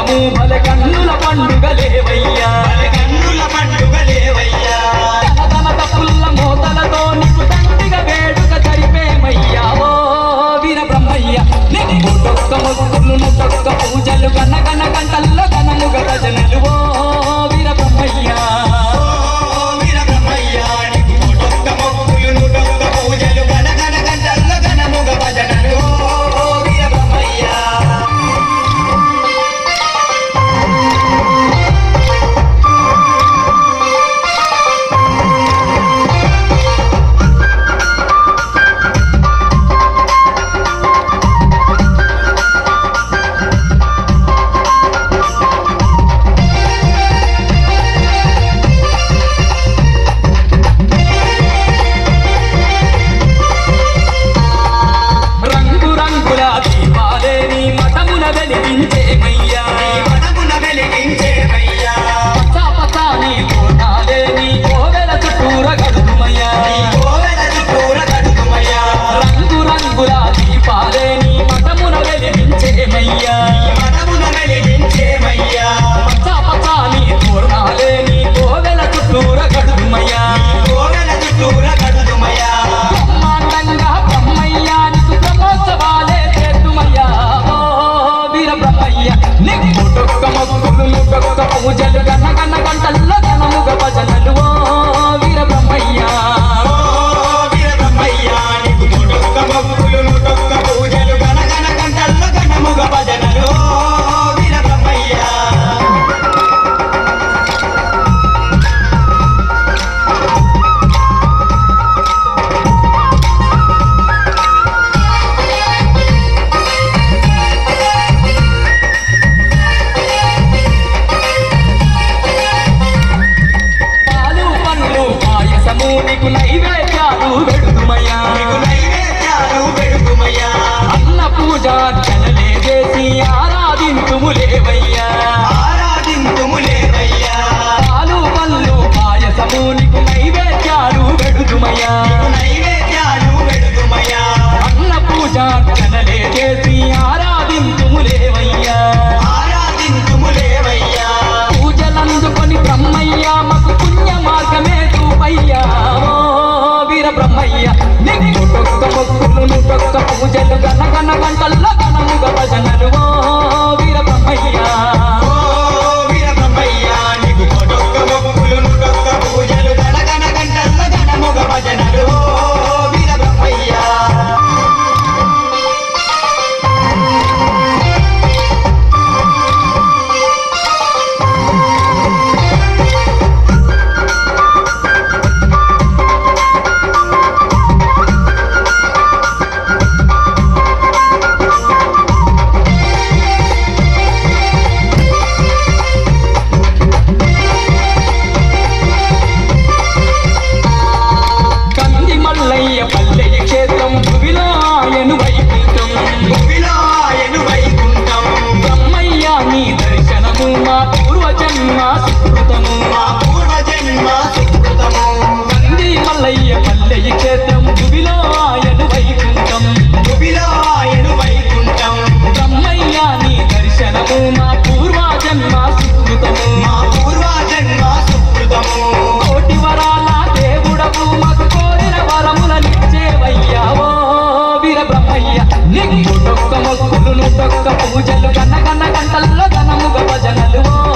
దినము బలగన్నుల పండుగలేవయ్యా తన తప్పుల మోతలతో నీకు తండ్రిగా వేడుక జరిపేమయ్యా ఓ వీర బ్రహ్మయ్య నీకు డొక్క మొక్కులు నొక్క పూజలు గన గన గంటల్లో గనముగ భజనలు ఓ వీర బ్రహ్మయ్య పూజలు గన్న గన్న గంటల్లో గనముగ భజనలు ఓ వీర బ్రహ్మయ్య పూజలు గన గన గంటల్లో గనముగ భజనలు వీర బ్రహ్మయ్య నీకు నైవేద్యాలు పెడుతుమయ్యా అన్న పూజ జనలే చేసి ఆరాధింతుములేవయ్యా పాలు పళ్ళు పాయసము నీకు నైవేద్యాలు పెడుతుమయ్యా అన్న పూజ జనలే చేసి ఆరాధింతుములేవయ్యా పూజలందుకొని బ్రహ్మయ్య మాకు పుణ్య మార్గమే చూపయ్యా వీర బ్రహ్మయ్య నీకు డొక్క మొక్కులు డొక్క పూజలు గన గన గంటల్లో గనముగ భజనలు ఓ వీర బ్రహ్మయ్య నీకు డొక్క మొక్కులు డొక్క పూజలు గన గన గంటల్లో గనముగ భజనలు ఓ వీర బ్రహ్మయ్య పల్లె క్షేత్రం భువిలాయను వైకుంఠం బ్రహ్మయ్య నీ దర్శనము మా పూర్వజన్మ సుకృతము కంది మల్లయ్య పల్లె క్షేత్రం భువిలాయను వైకుంఠం బ్రహ్మయ్య నీ దర్శనము మా పూర్వజన్మ సుకృతము కోటి వరాల దేవుడవు మాకు కోరిన వరములనిచ్చేవయ్యా ఓ వీర బ్రహ్మయ్య నీకు డొక్క మొక్కులు డొక్క పూజలు గన్న గన్న గంటల్లో గనముగ భజనలు ఓ